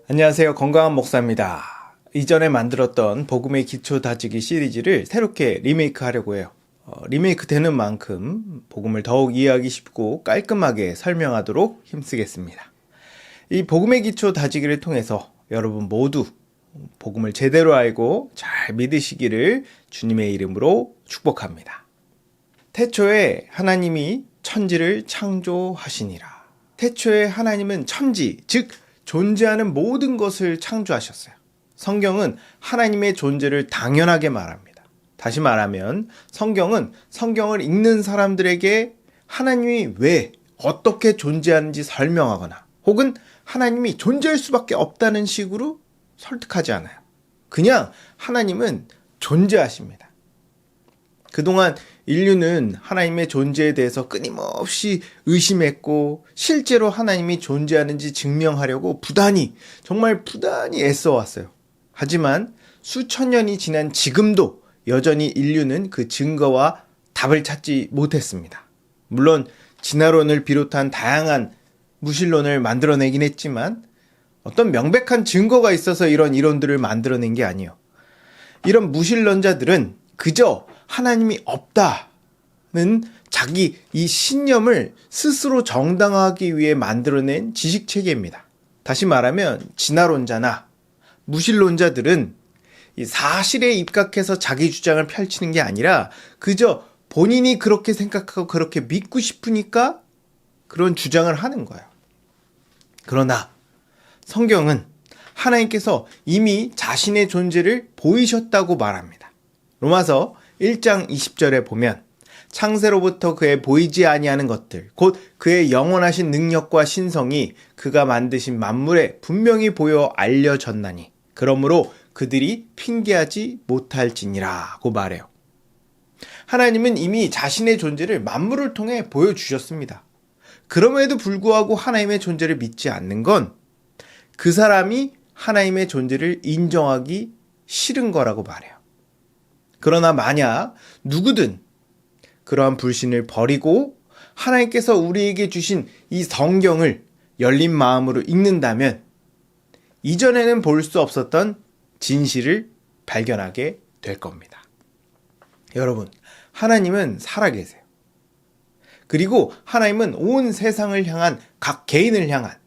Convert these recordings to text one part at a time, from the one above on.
안녕하세요. 건강한 목사입니다. 이전에 만들었던 복음의 기초 다지기 시리즈를 새롭게 리메이크 하려고 해요. 리메이크 되는 만큼 복음을 더욱 이해하기 쉽고 깔끔하게 설명하도록 힘쓰겠습니다. 이 복음의 기초 다지기를 통해서 여러분 모두 복음을 제대로 알고 잘 믿으시기를 주님의 이름으로 축복합니다. 태초에 하나님이 천지를 창조하시니라. 태초에 하나님은 천지, 즉 존재하는 모든 것을 창조하셨어요. 성경은 하나님의 존재를 당연하게 말합니다. 다시 말하면 성경은 성경을 읽는 사람들에게 하나님이 왜, 어떻게 존재하는지 설명하거나 혹은 하나님이 존재할 수밖에 없다는 식으로 설득하지 않아요. 그냥 하나님은 존재하십니다. 그동안 인류는 하나님의 존재에 대해서 끊임없이 의심했고 실제로 하나님이 존재하는지 증명하려고 정말 부단히 애써왔어요. 하지만 수천 년이 지난 지금도 여전히 인류는 그 증거와 답을 찾지 못했습니다. 물론 진화론을 비롯한 다양한 무신론을 만들어내긴 했지만 어떤 명백한 증거가 있어서 이런 이론들을 만들어낸 게 아니에요. 이런 무신론자들은 그저 하나님이 없다는 자기 이 신념을 스스로 정당화하기 위해 만들어낸 지식체계입니다. 다시 말하면 진화론자나 무신론자들은 이 사실에 입각해서 자기 주장을 펼치는 게 아니라 그저 본인이 그렇게 생각하고 그렇게 믿고 싶으니까 그런 주장을 하는 거예요. 그러나 성경은 하나님께서 이미 자신의 존재를 보이셨다고 말합니다. 로마서 1장 20절에 보면 창세로부터 그의 보이지 아니하는 것들 곧 그의 영원하신 능력과 신성이 그가 만드신 만물에 분명히 보여 알려졌나니 그러므로 그들이 핑계하지 못할지니라고 말해요. 하나님은 이미 자신의 존재를 만물을 통해 보여주셨습니다. 그럼에도 불구하고 하나님의 존재를 믿지 않는 건 그 사람이 하나님의 존재를 인정하기 싫은 거라고 말해요. 그러나 만약 누구든 그러한 불신을 버리고 하나님께서 우리에게 주신 이 성경을 열린 마음으로 읽는다면 이전에는 볼 수 없었던 진실을 발견하게 될 겁니다. 여러분, 하나님은 살아계세요. 그리고 하나님은 온 세상을 향한 각 개인을 향한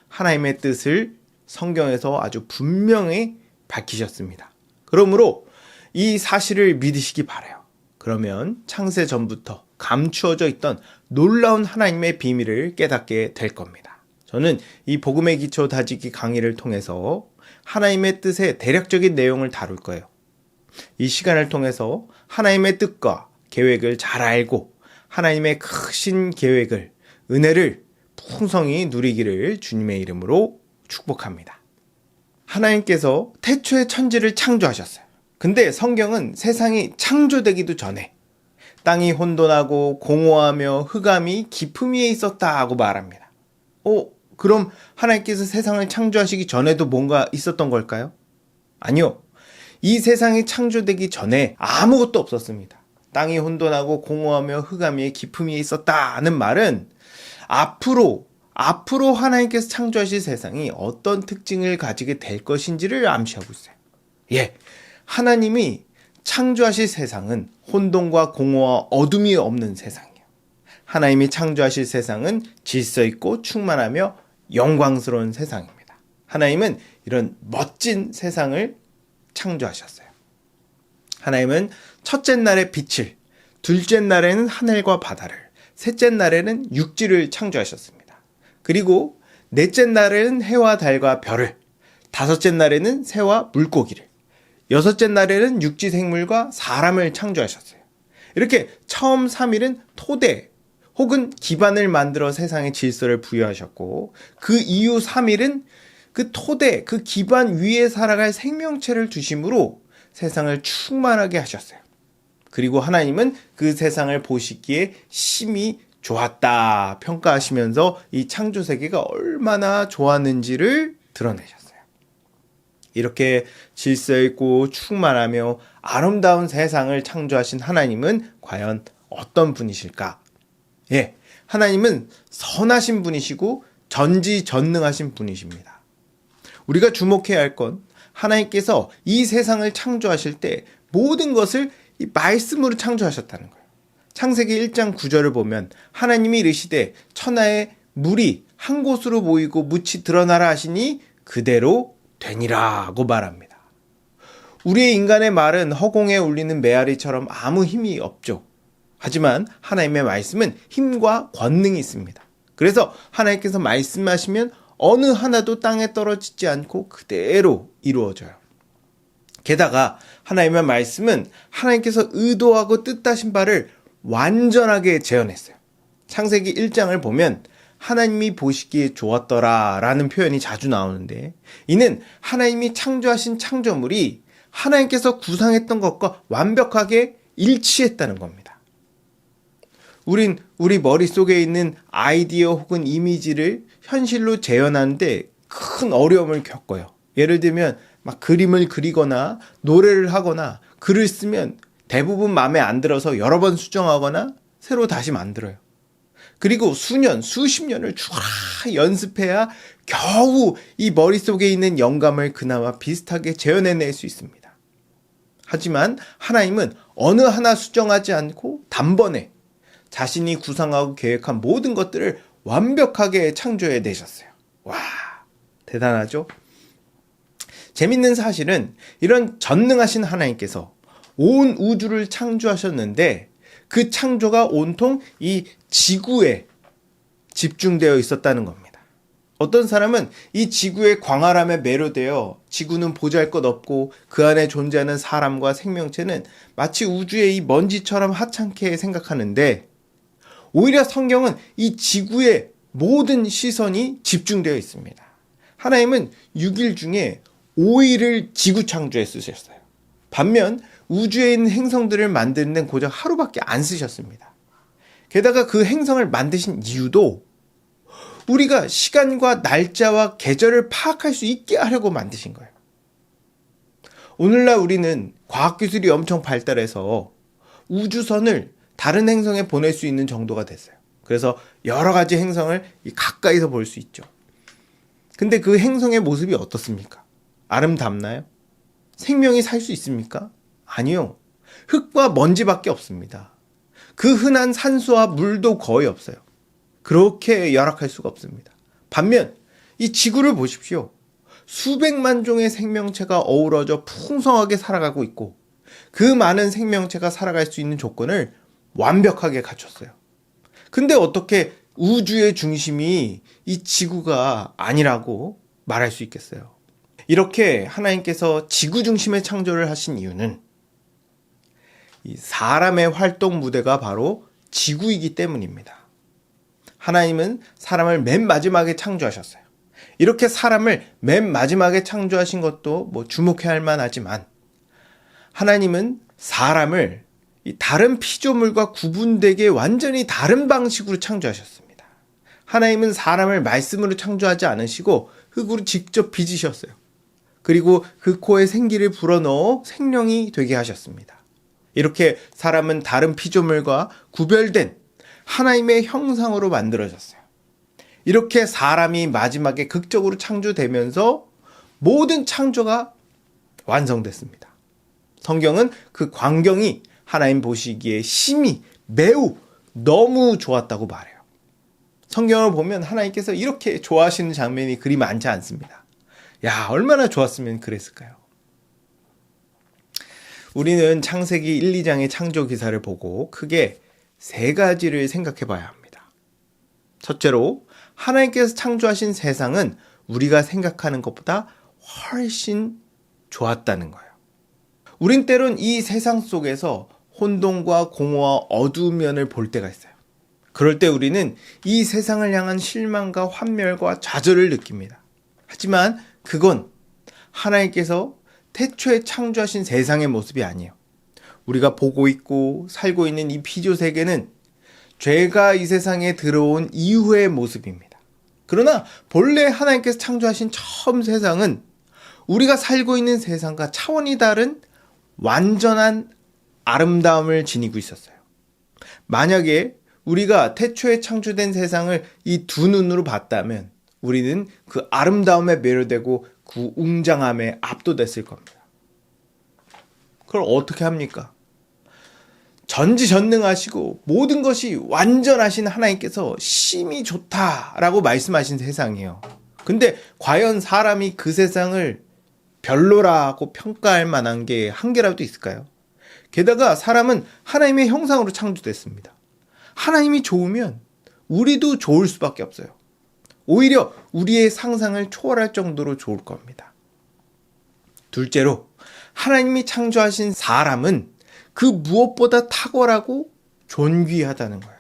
하나님의 뜻을 성경에서 아주 분명히 밝히셨습니다. 그러므로 이 사실을 믿으시기 바라요. 그러면 창세 전부터 감추어져 있던 놀라운 하나님의 비밀을 깨닫게 될 겁니다. 저는 이 복음의 기초 다지기 강의를 통해서 하나님의 뜻의 대략적인 내용을 다룰 거예요. 이 시간을 통해서 하나님의 뜻과 계획을 잘 알고 하나님의 크신 계획을, 은혜를 풍성히 누리기를 주님의 이름으로 축복합니다. 하나님께서 태초에 천지를 창조하셨어요. 근데 성경은 세상이 창조되기도 전에 땅이 혼돈하고 공허하며 흑암이 깊음 위에 있었다고 말합니다. 그럼 하나님께서 세상을 창조하시기 전에도 뭔가 있었던 걸까요? 아니요. 이 세상이 창조되기 전에 아무것도 없었습니다. 땅이 혼돈하고 공허하며 흑암이 깊음 위에 있었다는 말은 앞으로 하나님께서 창조하실 세상이 어떤 특징을 가지게 될 것인지를 암시하고 있어요. 하나님이 창조하실 세상은 혼돈과 공허와 어둠이 없는 세상이에요. 하나님이 창조하실 세상은 질서 있고 충만하며 영광스러운 세상입니다. 하나님은 이런 멋진 세상을 창조하셨어요. 하나님은 첫째 날에 빛을, 둘째 날에는 하늘과 바다를, 셋째 날에는 육지를 창조하셨습니다. 그리고 넷째 날에는 해와 달과 별을, 다섯째 날에는 새와 물고기를, 여섯째 날에는 육지 생물과 사람을 창조하셨어요. 이렇게 처음 3일은 토대 혹은 기반을 만들어 세상의 질서를 부여하셨고 그 이후 3일은 그 토대, 그 기반 위에 살아갈 생명체를 두심으로 세상을 충만하게 하셨어요. 그리고 하나님은 그 세상을 보시기에 심히 좋았다 평가하시면서 이 창조 세계가 얼마나 좋았는지를 드러내셨어요. 이렇게 질서 있고 충만하며 아름다운 세상을 창조하신 하나님은 과연 어떤 분이실까? 하나님은 선하신 분이시고 전지전능하신 분이십니다. 우리가 주목해야 할 건 하나님께서 이 세상을 창조하실 때 모든 것을 이 말씀으로 창조하셨다는 거예요. 창세기 1장 9절을 보면 하나님이 이르시되 천하에 물이 한 곳으로 모이고 묻이 드러나라 하시니 그대로 되니라고 말합니다. 우리의 인간의 말은 허공에 울리는 메아리처럼 아무 힘이 없죠. 하지만 하나님의 말씀은 힘과 권능이 있습니다. 그래서 하나님께서 말씀하시면 어느 하나도 땅에 떨어지지 않고 그대로 이루어져요. 게다가 하나님의 말씀은 하나님께서 의도하고 뜻하신 바를 완전하게 재현했어요. 창세기 1장을 보면 하나님이 보시기에 좋았더라 라는 표현이 자주 나오는데, 이는 하나님이 창조하신 창조물이 하나님께서 구상했던 것과 완벽하게 일치했다는 겁니다. 우린 우리 머릿속에 있는 아이디어 혹은 이미지를 현실로 재현하는데 큰 어려움을 겪어요. 예를 들면 막 그림을 그리거나 노래를 하거나 글을 쓰면 대부분 마음에 안 들어서 여러 번 수정하거나 새로 다시 만들어요. 그리고 수년, 수십 년을 쭉 연습해야 겨우 이 머릿속에 있는 영감을 그나마 비슷하게 재현해낼 수 있습니다. 하지만 하나님은 어느 하나 수정하지 않고 단번에 자신이 구상하고 계획한 모든 것들을 완벽하게 창조해 내셨어요. 와, 대단하죠? 재밌는 사실은 이런 전능하신 하나님께서 온 우주를 창조하셨는데 그 창조가 온통 이 지구에 집중되어 있었다는 겁니다. 어떤 사람은 이 지구의 광활함에 매료되어 지구는 보잘것없고 그 안에 존재하는 사람과 생명체는 마치 우주의 이 먼지처럼 하찮게 생각하는데, 오히려 성경은 이 지구의 모든 시선이 집중되어 있습니다. 하나님은 6일 중에 5일을 지구 창조에 쓰셨어요. 반면 우주에 있는 행성들을 만드는 데는 고작 하루밖에 안 쓰셨습니다. 게다가 그 행성을 만드신 이유도 우리가 시간과 날짜와 계절을 파악할 수 있게 하려고 만드신 거예요. 오늘날 우리는 과학기술이 엄청 발달해서 우주선을 다른 행성에 보낼 수 있는 정도가 됐어요. 그래서 여러 가지 행성을 가까이서 볼 수 있죠. 근데 그 행성의 모습이 어떻습니까? 아름답나요? 생명이 살 수 있습니까? 아니요. 흙과 먼지밖에 없습니다. 그 흔한 산소와 물도 거의 없어요. 그렇게 열악할 수가 없습니다. 반면 이 지구를 보십시오. 수백만 종의 생명체가 어우러져 풍성하게 살아가고 있고 그 많은 생명체가 살아갈 수 있는 조건을 완벽하게 갖췄어요. 근데 어떻게 우주의 중심이 이 지구가 아니라고 말할 수 있겠어요? 이렇게 하나님께서 지구 중심의 창조를 하신 이유는 이 사람의 활동 무대가 바로 지구이기 때문입니다. 하나님은 사람을 맨 마지막에 창조하셨어요. 이렇게 사람을 맨 마지막에 창조하신 것도 주목해야 할 만하지만, 하나님은 사람을 이 다른 피조물과 구분되게 완전히 다른 방식으로 창조하셨습니다. 하나님은 사람을 말씀으로 창조하지 않으시고 흙으로 직접 빚으셨어요. 그리고 그 코에 생기를 불어넣어 생명이 되게 하셨습니다. 이렇게 사람은 다른 피조물과 구별된 하나님의 형상으로 만들어졌어요. 이렇게 사람이 마지막에 극적으로 창조되면서 모든 창조가 완성됐습니다. 성경은 그 광경이 하나님 보시기에 심히 매우 너무 좋았다고 말해요. 성경을 보면 하나님께서 이렇게 좋아하시는 장면이 그리 많지 않습니다. 야, 얼마나 좋았으면 그랬을까요? 우리는 창세기 1, 2장의 창조 기사를 보고 크게 세 가지를 생각해 봐야 합니다. 첫째로, 하나님께서 창조하신 세상은 우리가 생각하는 것보다 훨씬 좋았다는 거예요. 우린 때론 이 세상 속에서 혼돈과 공허와 어두운 면을 볼 때가 있어요. 그럴 때 우리는 이 세상을 향한 실망과 환멸과 좌절을 느낍니다. 하지만 그건 하나님께서 태초에 창조하신 세상의 모습이 아니에요. 우리가 보고 있고 살고 있는 이 피조 세계는 죄가 이 세상에 들어온 이후의 모습입니다. 그러나 본래 하나님께서 창조하신 처음 세상은 우리가 살고 있는 세상과 차원이 다른 완전한 아름다움을 지니고 있었어요. 만약에 우리가 태초에 창조된 세상을 이 두 눈으로 봤다면 우리는 그 아름다움에 매료되고 그 웅장함에 압도됐을 겁니다. 그걸 어떻게 합니까? 전지전능하시고 모든 것이 완전하신 하나님께서 심히 좋다라고 말씀하신 세상이에요. 근데 과연 사람이 그 세상을 별로라고 평가할 만한 게 한 개라도 있을까요? 게다가 사람은 하나님의 형상으로 창조됐습니다. 하나님이 좋으면 우리도 좋을 수밖에 없어요. 오히려 우리의 상상을 초월할 정도로 좋을 겁니다. 둘째로, 하나님이 창조하신 사람은 그 무엇보다 탁월하고 존귀하다는 거예요.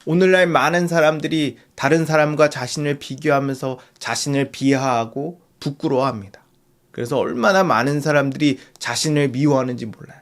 오늘날 많은 사람들이 다른 사람과 자신을 비교하면서 자신을 비하하고 부끄러워합니다. 그래서 얼마나 많은 사람들이 자신을 미워하는지 몰라요.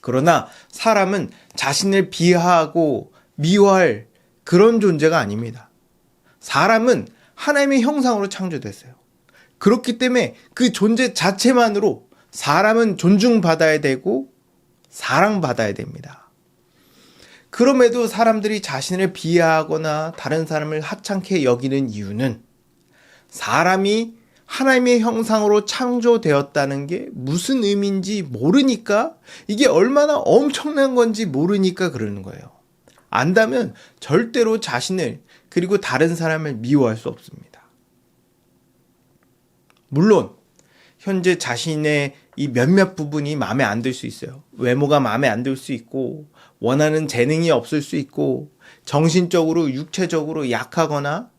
그러나 사람은 자신을 비하하고 미워할 그런 존재가 아닙니다. 사람은 하나님의 형상으로 창조됐어요. 그렇기 때문에 그 존재 자체만으로 사람은 존중받아야 되고 사랑받아야 됩니다. 그럼에도 사람들이 자신을 비하하거나 다른 사람을 하찮게 여기는 이유는 사람이 하나님의 형상으로 창조되었다는 게 무슨 의미인지 모르니까, 이게 얼마나 엄청난 건지 모르니까 그러는 거예요. 안다면 절대로 자신을 그리고 다른 사람을 미워할 수 없습니다. 물론 현재 자신의 이 몇몇 부분이 마음에 안 들 수 있어요. 외모가 마음에 안 들 수 있고, 원하는 재능이 없을 수 있고, 정신적으로 육체적으로 약하거나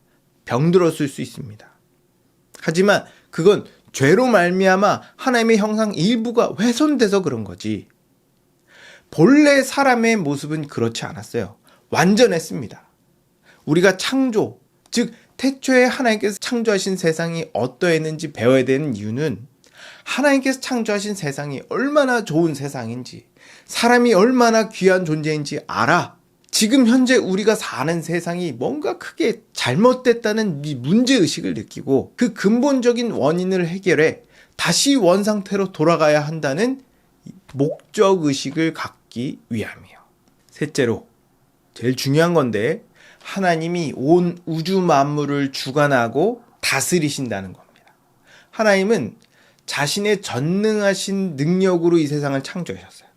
병들었을 수 있습니다. 하지만 그건 죄로 말미암아 하나님의 형상 일부가 훼손돼서 그런 거지, 본래 사람의 모습은 그렇지 않았어요. 완전했습니다. 우리가 창조, 즉 태초에 하나님께서 창조하신 세상이 어떠했는지 배워야 되는 이유는 하나님께서 창조하신 세상이 얼마나 좋은 세상인지, 사람이 얼마나 귀한 존재인지 알아. 지금 현재 우리가 사는 세상이 뭔가 크게 잘못됐다는 문제의식을 느끼고 그 근본적인 원인을 해결해 다시 원상태로 돌아가야 한다는 목적의식을 갖기 위함이에요. 셋째로, 제일 중요한 건데, 하나님이 온 우주 만물을 주관하고 다스리신다는 겁니다. 하나님은 자신의 전능하신 능력으로 이 세상을 창조하셨어요.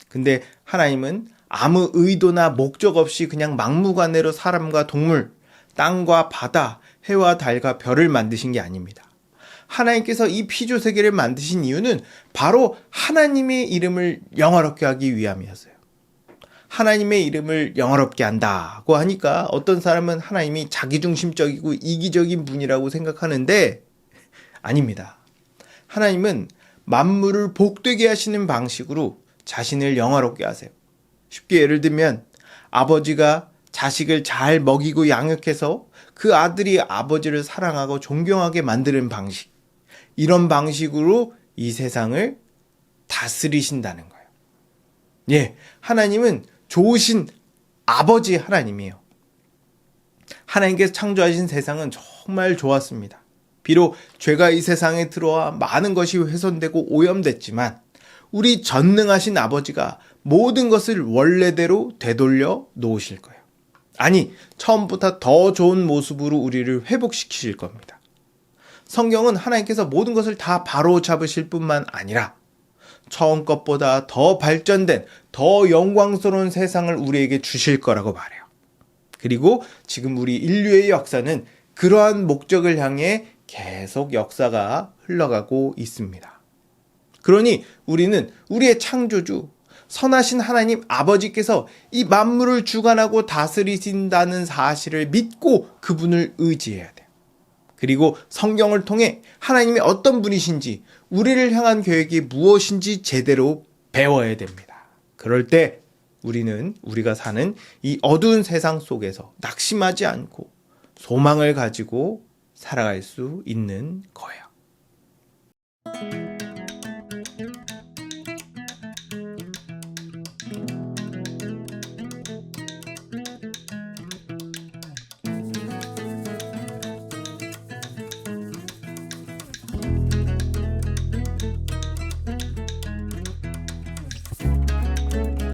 근데 하나님은 아무 의도나 목적 없이 그냥 막무가내로 사람과 동물, 땅과 바다, 해와 달과 별을 만드신 게 아닙니다. 하나님께서 이 피조세계를 만드신 이유는 바로 하나님의 이름을 영화롭게 하기 위함이었어요. 하나님의 이름을 영화롭게 한다고 하니까 어떤 사람은 하나님이 자기중심적이고 이기적인 분이라고 생각하는데 아닙니다. 하나님은 만물을 복되게 하시는 방식으로 자신을 영화롭게 하세요. 쉽게 예를 들면 아버지가 자식을 잘 먹이고 양육해서 그 아들이 아버지를 사랑하고 존경하게 만드는 방식, 이런 방식으로 이 세상을 다스리신다는 거예요. 예, 하나님은 좋으신 아버지 하나님이에요. 하나님께서 창조하신 세상은 정말 좋았습니다. 비록 죄가 이 세상에 들어와 많은 것이 훼손되고 오염됐지만 우리 전능하신 아버지가 모든 것을 원래대로 되돌려 놓으실 거예요. 아니, 처음부터 더 좋은 모습으로 우리를 회복시키실 겁니다. 성경은 하나님께서 모든 것을 다 바로 잡으실 뿐만 아니라 처음 것보다 더 발전된, 더 영광스러운 세상을 우리에게 주실 거라고 말해요. 그리고 지금 우리 인류의 역사는 그러한 목적을 향해 계속 역사가 흘러가고 있습니다. 그러니 우리는 우리의 창조주, 선하신 하나님 아버지께서 이 만물을 주관하고 다스리신다는 사실을 믿고 그분을 의지해야 돼요. 그리고 성경을 통해 하나님이 어떤 분이신지, 우리를 향한 계획이 무엇인지 제대로 배워야 됩니다. 그럴 때 우리는 우리가 사는 이 어두운 세상 속에서 낙심하지 않고 소망을 가지고 살아갈 수 있는 거예요.